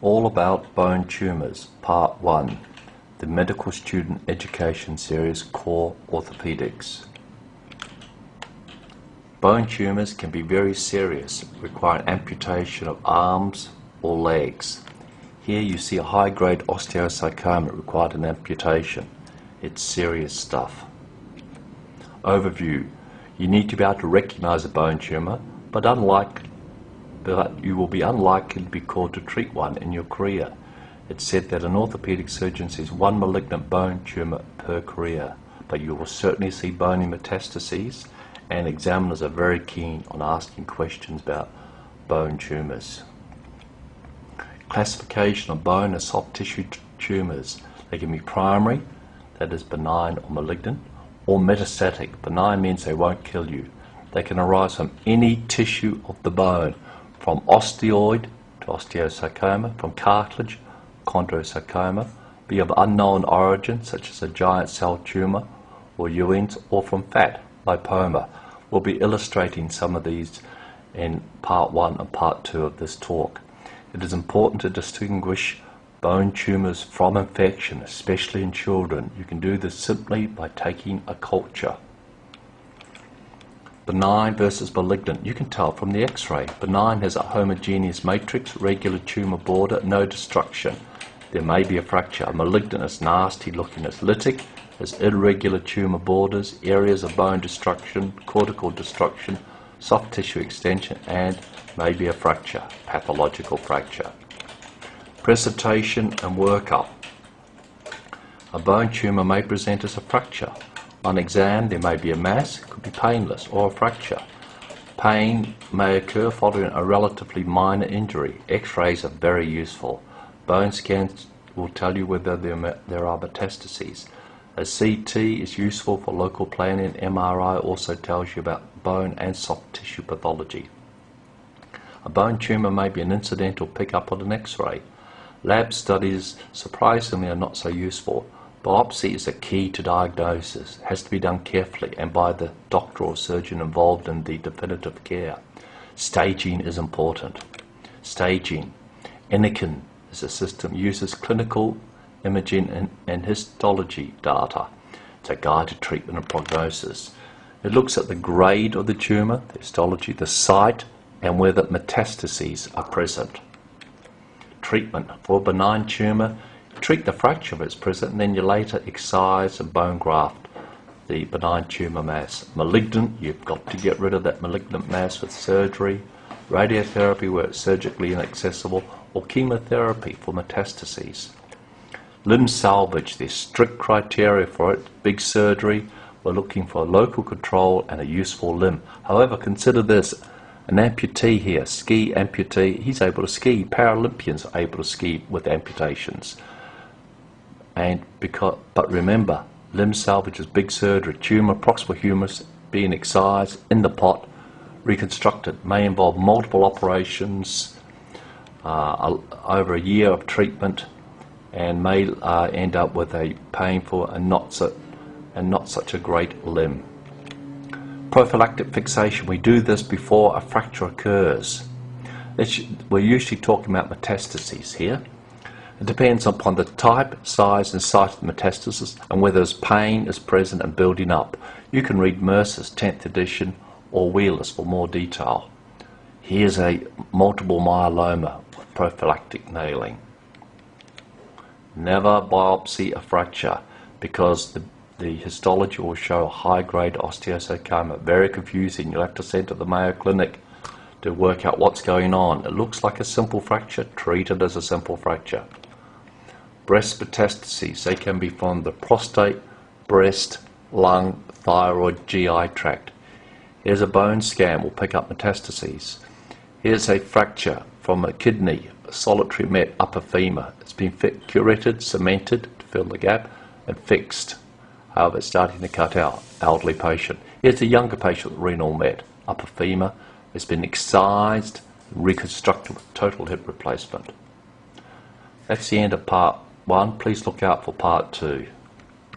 All about bone tumours, Part 1, the Medical Student Education Series, Core Orthopedics. Bone tumours can be very serious, requiring amputation of arms or legs. Here you see a high-grade osteosarcoma that required an amputation. It's serious stuff. Overview. You need to be able to recognise a bone tumour, but you will be unlikely to be called to treat one in your career. It's said that an orthopaedic surgeon sees one malignant bone tumour per career, but you will certainly see bony metastases, and examiners are very keen on asking questions about bone tumours. Classification of bone and soft tissue tumours. They can be primary, that is benign or malignant, or metastatic. Benign means they won't kill you. They can arise from any tissue of the bone, from osteoid to osteosarcoma, from cartilage, chondrosarcoma, be of unknown origin, such as a giant cell tumour or Ewing's, or from fat, lipoma. We'll be illustrating some of these in Part 1 and Part 2 of this talk. It is important to distinguish bone tumours from infection, especially in children. You can do this simply by taking a culture. Benign versus malignant. You can tell from the X-ray. Benign has a homogeneous matrix, regular tumour border, no destruction. There may be a fracture. Malignant is nasty looking. It's lytic, has irregular tumour borders, areas of bone destruction, cortical destruction, soft tissue extension, and maybe a fracture, pathological fracture. Presentation and workup. A bone tumour may present as a fracture. On exam, there may be a mass, it could be painless, or a fracture. Pain may occur following a relatively minor injury. X-rays are very useful. Bone scans will tell you whether there are metastases. A CT is useful for local planning. MRI also tells you about bone and soft tissue pathology. A bone tumour may be an incidental pickup on an X-ray. Lab studies, surprisingly, are not so useful. Biopsy is a key to diagnosis. It has to be done carefully and by the doctor or surgeon involved in the definitive care. Staging is important. Staging. Anakin is a system uses clinical imaging and histology data to guide treatment and prognosis. It looks at the grade of the tumour, the histology, the site, and whether metastases are present. Treatment. For a benign tumour, treat the fracture if it's present, and then you later excise and bone graft the benign tumour mass. Malignant, you've got to get rid of that malignant mass with surgery, radiotherapy where it's surgically inaccessible, or chemotherapy for metastases. Limb salvage, there's strict criteria for it. Big surgery, we're looking for a local control and a useful limb. However, consider this. An amputee here, ski amputee, he's able to ski. Paralympians are able to ski with amputations. But remember, limb salvage is big surgery. Tumour, proximal humerus being excised in the pot, reconstructed. May involve multiple operations, over a year of treatment, and may end up with a painful and not such a great limb. Prophylactic fixation. We do this before a fracture occurs. We're usually talking about metastases here. It depends upon the type, size and site of the metastasis and whether pain is present and building up. You can read Mercer's 10th edition or Wheeler's for more detail. Here's a multiple myeloma with prophylactic nailing. Never biopsy a fracture because the histology will show high-grade osteosarcoma. Very confusing. You'll have to send to the Mayo Clinic to work out what's going on. It looks like a simple fracture. Treat it as a simple fracture. Breast metastases. They can be from the prostate, breast, lung, thyroid, GI tract. Here's a bone scan. We'll pick up metastases. Here's a fracture from a kidney, a solitary met upper femur. It's been curetted, cemented to fill the gap, and fixed. However, it's starting to cut out. Elderly patient. Here's a younger patient with renal met. Upper femur has been excised, reconstructed with total hip replacement. That's the end of Part 1. Please look out for Part 2.